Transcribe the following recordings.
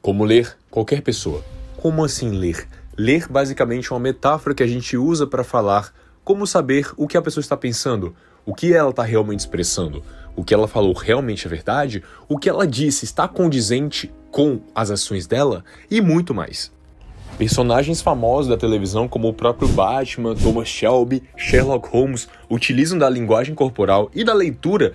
Como ler qualquer pessoa. Como assim ler? Ler basicamente é uma metáfora que a gente usa para falar como saber o que a pessoa está pensando, o que ela está realmente expressando, o que ela falou realmente é verdade, o que ela disse está condizente com as ações dela e muito mais. Personagens famosos da televisão como o próprio Batman, Thomas Shelby, Sherlock Holmes utilizam da linguagem corporal e da leitura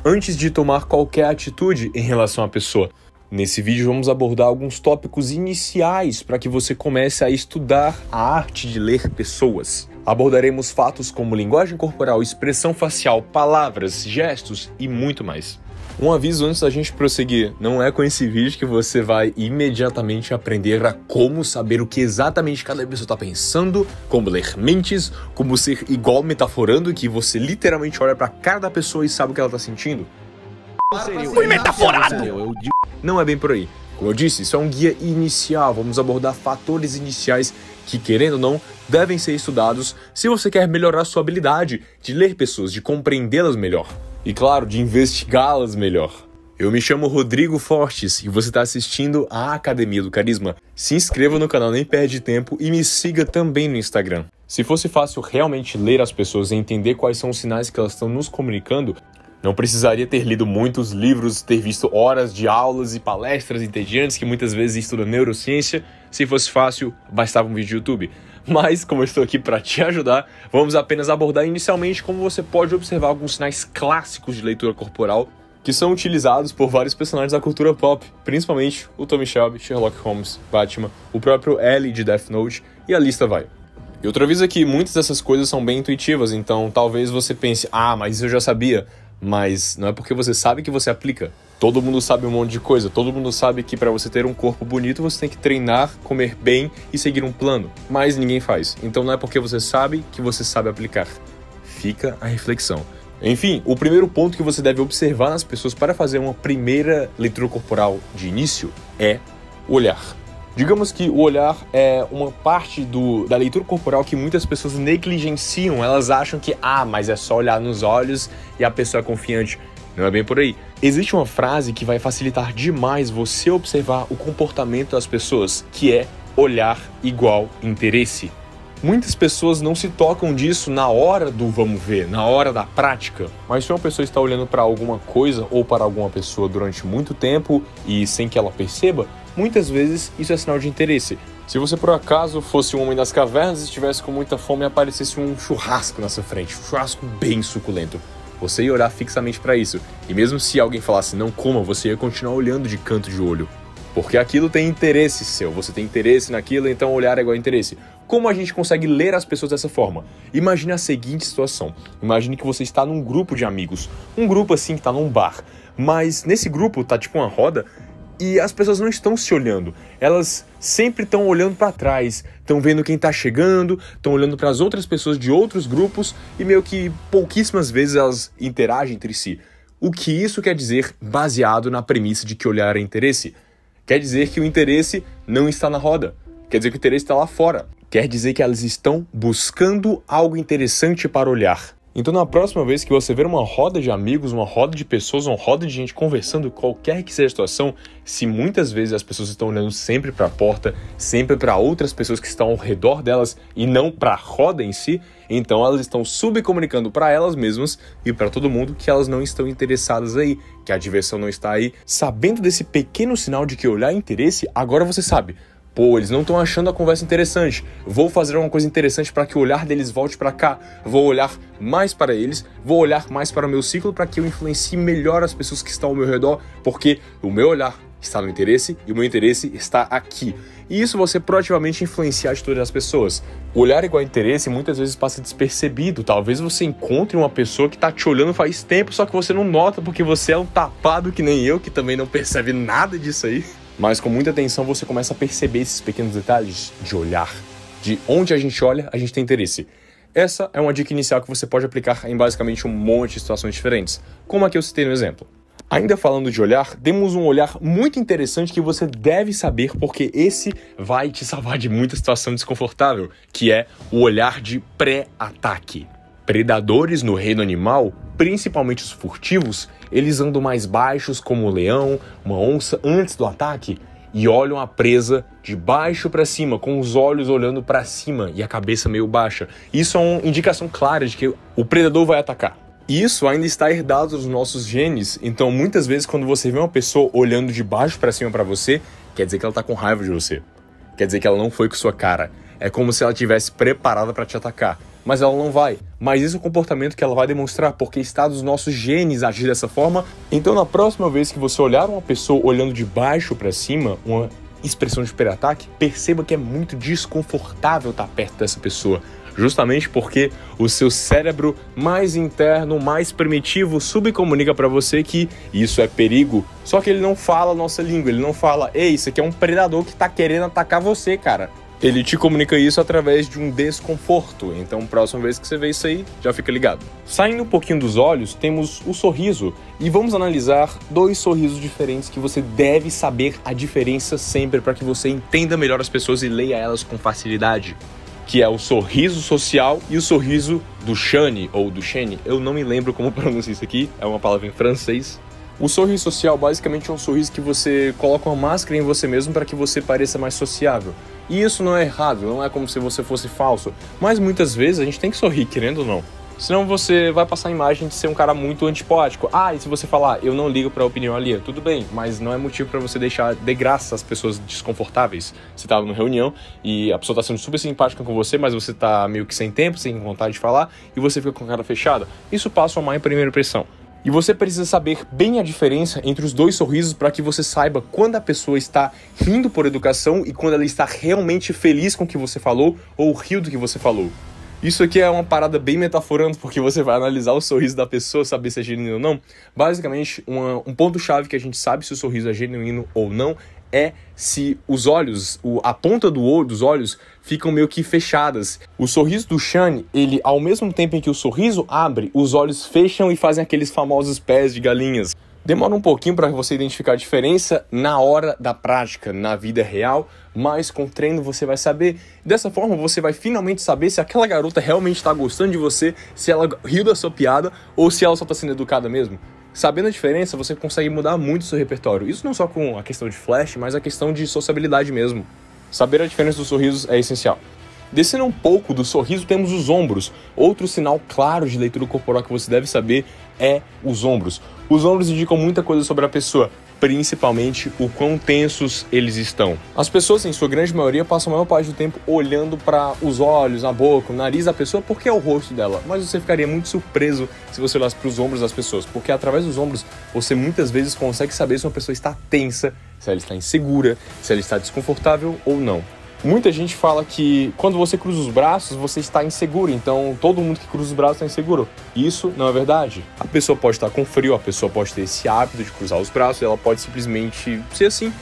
antes de tomar qualquer atitude em relação à pessoa. Nesse vídeo vamos abordar alguns tópicos iniciais para que você comece a estudar a arte de ler pessoas. Abordaremos fatos como linguagem corporal, expressão facial, palavras, gestos e muito mais. Um aviso antes da gente prosseguir, não é com esse vídeo que você vai imediatamente aprender a como saber o que exatamente cada pessoa está pensando, como ler mentes, como ser igual metaforando, que você literalmente olha para a cara da pessoa e sabe o que ela está sentindo. Fui metaforado! Não é bem por aí. Como eu disse, isso é um guia inicial, vamos abordar fatores iniciais que, querendo ou não, devem ser estudados se você quer melhorar sua habilidade de ler pessoas, de compreendê-las melhor. E claro, de investigá-las melhor. Eu me chamo Rodrigo Fortes e você está assistindo a Academia do Carisma. Se inscreva no canal, nem perde tempo, e me siga também no Instagram. Se fosse fácil realmente ler as pessoas e entender quais são os sinais que elas estão nos comunicando, não precisaria ter lido muitos livros, ter visto horas de aulas e palestras entediantes que muitas vezes estudam neurociência. Se fosse fácil, bastava um vídeo do YouTube. Mas, como eu estou aqui para te ajudar, vamos apenas abordar inicialmente como você pode observar alguns sinais clássicos de leitura corporal que são utilizados por vários personagens da cultura pop, principalmente o Thomas Shelby, Sherlock Holmes, Batman, o próprio L de Death Note, e a lista vai. E outro aviso é que muitas dessas coisas são bem intuitivas, então talvez você pense, mas isso eu já sabia. Mas não é porque você sabe que você aplica. Todo mundo sabe um monte de coisa. Todo mundo sabe que para você ter um corpo bonito, você tem que treinar, comer bem e seguir um plano. Mas ninguém faz. Então não é porque você sabe que você sabe aplicar. Fica a reflexão. Enfim, o primeiro ponto que você deve observar nas pessoas para fazer uma primeira leitura corporal de início é o olhar. Digamos que o olhar é uma parte da leitura corporal que muitas pessoas negligenciam. Elas acham que, mas é só olhar nos olhos e a pessoa é confiante. Não é bem por aí. Existe uma frase que vai facilitar demais você observar o comportamento das pessoas, que é olhar igual interesse. Muitas pessoas não se tocam disso na hora do vamos ver, na hora da prática. Mas se uma pessoa está olhando para alguma coisa ou para alguma pessoa durante muito tempo e sem que ela perceba, muitas vezes isso é sinal de interesse. Se você por acaso fosse um homem das cavernas e estivesse com muita fome e aparecesse um churrasco na sua frente, um churrasco bem suculento, você ia olhar fixamente para isso. E mesmo se alguém falasse não coma, você ia continuar olhando de canto de olho. Porque aquilo tem interesse seu, você tem interesse naquilo, então olhar é igual a interesse. Como a gente consegue ler as pessoas dessa forma? Imagine a seguinte situação. Imagine que você está num grupo de amigos. Um grupo assim que está num bar. Mas nesse grupo tá tipo uma roda e as pessoas não estão se olhando. Elas sempre estão olhando para trás, estão vendo quem está chegando, estão olhando para as outras pessoas de outros grupos e meio que pouquíssimas vezes elas interagem entre si. O que isso quer dizer baseado na premissa de que olhar é interesse? Quer dizer que o interesse não está na roda. Quer dizer que o interesse está lá fora. Quer dizer que elas estão buscando algo interessante para olhar. Então, na próxima vez que você ver uma roda de amigos, uma roda de pessoas, uma roda de gente conversando, qualquer que seja a situação, se muitas vezes as pessoas estão olhando sempre para a porta, sempre para outras pessoas que estão ao redor delas e não para a roda em si, então elas estão subcomunicando para elas mesmas e para todo mundo que elas não estão interessadas aí, que a diversão não está aí. Sabendo desse pequeno sinal de que olhar é interesse, agora você sabe. Eles não estão achando a conversa interessante. Vou fazer alguma coisa interessante para que o olhar deles volte para cá. Vou olhar mais para eles, vou olhar mais para o meu ciclo para que eu influencie melhor as pessoas que estão ao meu redor, porque o meu olhar está no interesse e o meu interesse está aqui. E isso você proativamente influencia a atitude das pessoas. O olhar igual a interesse muitas vezes passa despercebido. Talvez você encontre uma pessoa que está te olhando faz tempo, só que você não nota porque você é um tapado que nem eu, que também não percebe nada disso aí. Mas com muita atenção você começa a perceber esses pequenos detalhes de olhar. De onde a gente olha, a gente tem interesse. Essa é uma dica inicial que você pode aplicar em basicamente um monte de situações diferentes, como a que eu citei no exemplo. Ainda falando de olhar, temos um olhar muito interessante que você deve saber porque esse vai te salvar de muita situação desconfortável, que é o olhar de pré-ataque. Predadores no reino animal, principalmente os furtivos, eles andam mais baixos como um leão, uma onça antes do ataque. e olham a presa de baixo para cima, com os olhos olhando para cima e a cabeça meio baixa. Isso é uma indicação clara de que o predador vai atacar. E isso ainda está herdado nos nossos genes, então muitas vezes quando você vê uma pessoa olhando de baixo para cima para você, quer dizer que ela está com raiva de você. Quer dizer que ela não foi com sua cara. É como se ela estivesse preparada para te atacar. Mas ela não vai. Mas esse é o comportamento que ela vai demonstrar, porque está nos nossos genes agir dessa forma. Então, na próxima vez que você olhar uma pessoa olhando de baixo para cima, uma expressão de hiperataque, perceba que é muito desconfortável estar perto dessa pessoa. Justamente porque o seu cérebro mais interno, mais primitivo, subcomunica para você que isso é perigo. Só que ele não fala a nossa língua, ele não fala, ei, isso aqui é um predador que tá querendo atacar você, cara. Ele te comunica isso através de um desconforto. Então, próxima vez que você vê isso aí, já fica ligado. Saindo um pouquinho dos olhos, temos o sorriso. E vamos analisar 2 sorrisos diferentes que você deve saber a diferença sempre para que você entenda melhor as pessoas e leia elas com facilidade. Que é o sorriso social e o sorriso do Shane, ou do Shane. Eu não me lembro como pronunciar isso aqui, é uma palavra em francês. O sorriso social basicamente é um sorriso que você coloca uma máscara em você mesmo para que você pareça mais sociável. E isso não é errado, não é como se você fosse falso. Mas muitas vezes a gente tem que sorrir, querendo ou não. Senão você vai passar a imagem de ser um cara muito antipático. Ah, e se você falar, eu não ligo pra opinião alheia, tudo bem, mas não é motivo pra você deixar de graça as pessoas desconfortáveis. Você tá numa reunião e a pessoa tá sendo super simpática com você, mas você tá meio que sem tempo, sem vontade de falar, e você fica com a cara fechada. Isso passa uma má primeira impressão. E você precisa saber bem a diferença entre os 2 sorrisos para que você saiba quando a pessoa está rindo por educação e quando ela está realmente feliz com o que você falou ou riu do que você falou. Isso aqui é uma parada bem metaforando, porque você vai analisar o sorriso da pessoa, saber se é genuíno ou não. Basicamente, um ponto-chave que a gente sabe se o sorriso é genuíno ou não é se os olhos, a ponta dos olhos ficam meio que fechadas. O sorriso do Shane, ele, ao mesmo tempo em que o sorriso abre, os olhos fecham e fazem aqueles famosos pés de galinhas. Demora um pouquinho para você identificar a diferença na hora da prática, na vida real, mas com treino você vai saber. Dessa forma você vai finalmente saber se aquela garota realmente está gostando de você, se ela riu da sua piada ou se ela só está sendo educada mesmo. Sabendo a diferença, você consegue mudar muito o seu repertório. Isso não só com a questão de flash, mas a questão de sociabilidade mesmo. Saber a diferença dos sorrisos é essencial. Descendo um pouco do sorriso, temos os ombros. Outro sinal claro de leitura corporal que você deve saber é os ombros. Os ombros indicam muita coisa sobre a pessoa, principalmente o quão tensos eles estão. As pessoas, em sua grande maioria, passam a maior parte do tempo olhando para os olhos, a boca, o nariz da pessoa, porque é o rosto dela. Mas você ficaria muito surpreso se você olhasse para os ombros das pessoas, porque através dos ombros você muitas vezes consegue saber se uma pessoa está tensa, se ela está insegura, se ela está desconfortável ou não. Muita gente fala que quando você cruza os braços, você está inseguro, então todo mundo que cruza os braços está inseguro. Isso não é verdade. A pessoa pode estar com frio, a pessoa pode ter esse hábito de cruzar os braços, ela pode simplesmente ser assim.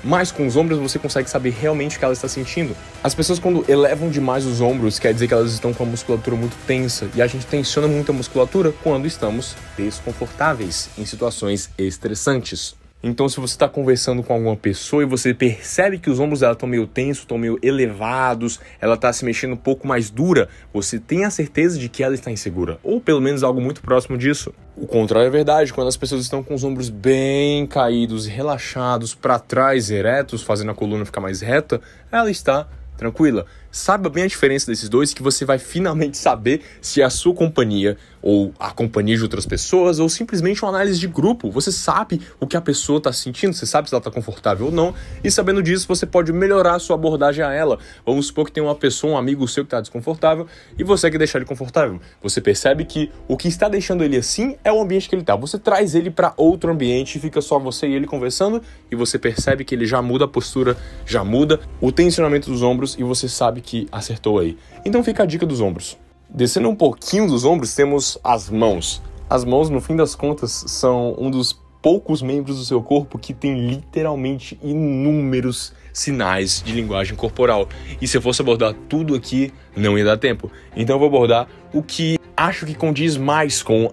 Mas com os ombros você consegue saber realmente o que ela está sentindo. As pessoas quando elevam demais os ombros, quer dizer que elas estão com a musculatura muito tensa. E a gente tensiona muito a musculatura quando estamos desconfortáveis, em situações estressantes. Então, se você está conversando com alguma pessoa e você percebe que os ombros dela estão meio tensos, estão meio elevados, ela está se mexendo um pouco mais dura, você tem a certeza de que ela está insegura, ou pelo menos algo muito próximo disso. O contrário é verdade, quando as pessoas estão com os ombros bem caídos e relaxados para trás, eretos, fazendo a coluna ficar mais reta, ela está tranquila. Saiba bem a diferença desses dois que você vai finalmente saber se é a sua companhia ou a companhia de outras pessoas ou simplesmente uma análise de grupo. Você sabe o que a pessoa está sentindo, você sabe se ela está confortável ou não, e sabendo disso você pode melhorar a sua abordagem a ela. Vamos supor que tem uma pessoa, um amigo seu que está desconfortável e você quer deixar ele confortável. Você percebe que o que está deixando ele assim é o ambiente que ele está. Você traz ele para outro ambiente, fica só você e ele conversando e você percebe que ele já muda a postura, já muda o tensionamento dos ombros e você sabe que acertou aí. Então fica a dica dos ombros. Descendo um pouquinho dos ombros, temos as mãos. As mãos, no fim das contas, são um dos poucos membros do seu corpo que tem literalmente inúmeros sinais de linguagem corporal. E se eu fosse abordar tudo aqui, não ia dar tempo. Então eu vou abordar o que acho que condiz mais com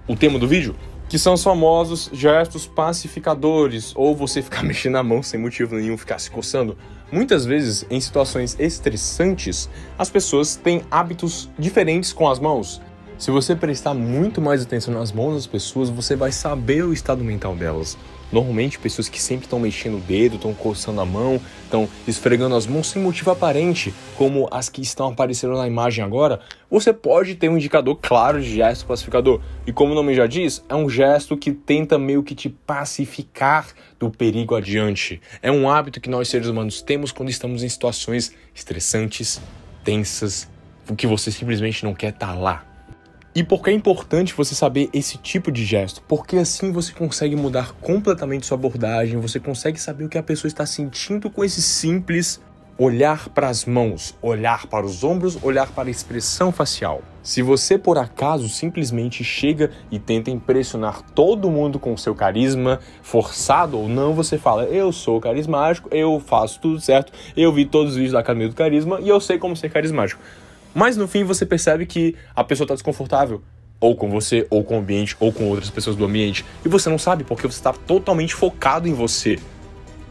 o tema do vídeo, que são os famosos gestos pacificadores, ou você ficar mexendo a mão sem motivo nenhum, ficar se coçando. Muitas vezes, em situações estressantes, as pessoas têm hábitos diferentes com as mãos. Se você prestar muito mais atenção nas mãos das pessoas, você vai saber o estado mental delas. Normalmente, pessoas que sempre estão mexendo o dedo, estão coçando a mão, estão esfregando as mãos sem motivo aparente, como as que estão aparecendo na imagem agora, você pode ter um indicador claro de gesto pacificador. E como o nome já diz, é um gesto que tenta meio que te pacificar do perigo adiante. É um hábito que nós seres humanos temos quando estamos em situações estressantes, tensas, que você simplesmente não quer estar lá. E por que é importante você saber esse tipo de gesto? Porque assim você consegue mudar completamente sua abordagem, você consegue saber o que a pessoa está sentindo com esse simples olhar para as mãos, olhar para os ombros, olhar para a expressão facial. Se você, por acaso, simplesmente chega e tenta impressionar todo mundo com o seu carisma, forçado ou não, você fala, eu sou carismático, eu faço tudo certo, eu vi todos os vídeos da Academia do Carisma e eu sei como ser carismático. Mas no fim você percebe que a pessoa está desconfortável, ou com você, ou com o ambiente, ou com outras pessoas do ambiente, e você não sabe porque você está totalmente focado em você.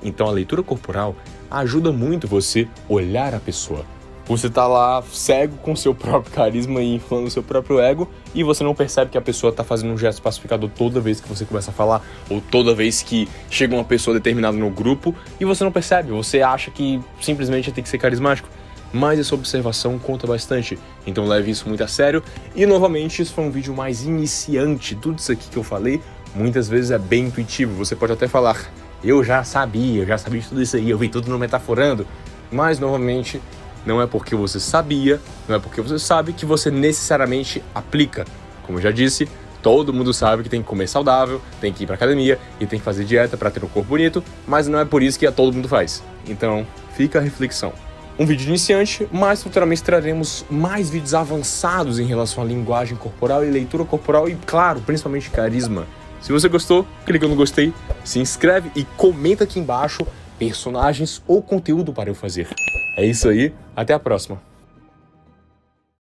Então a leitura corporal ajuda muito você olhar a pessoa. Você está lá cego com seu próprio carisma e inflando o seu próprio ego, e você não percebe que a pessoa está fazendo um gesto pacificador toda vez que você começa a falar, ou toda vez que chega uma pessoa determinada no grupo, e você não percebe, você acha que simplesmente tem que ser carismático. Mas essa observação conta bastante, então leve isso muito a sério. E novamente, isso foi um vídeo mais iniciante. Tudo isso aqui que eu falei, muitas vezes é bem intuitivo. Você pode até falar, eu já sabia de tudo isso aí, eu vi tudo no Metaforando. Mas novamente, não é porque você sabia, não é porque você sabe que você necessariamente aplica. Como eu já disse, todo mundo sabe que tem que comer saudável, tem que ir pra academia e tem que fazer dieta para ter um corpo bonito, mas não é por isso que todo mundo faz. Então, fica a reflexão. Um vídeo iniciante, mas futuramente traremos mais vídeos avançados em relação à linguagem corporal e leitura corporal e, claro, principalmente carisma. Se você gostou, clica no gostei, se inscreve e comenta aqui embaixo personagens ou conteúdo para eu fazer. É isso aí, até a próxima.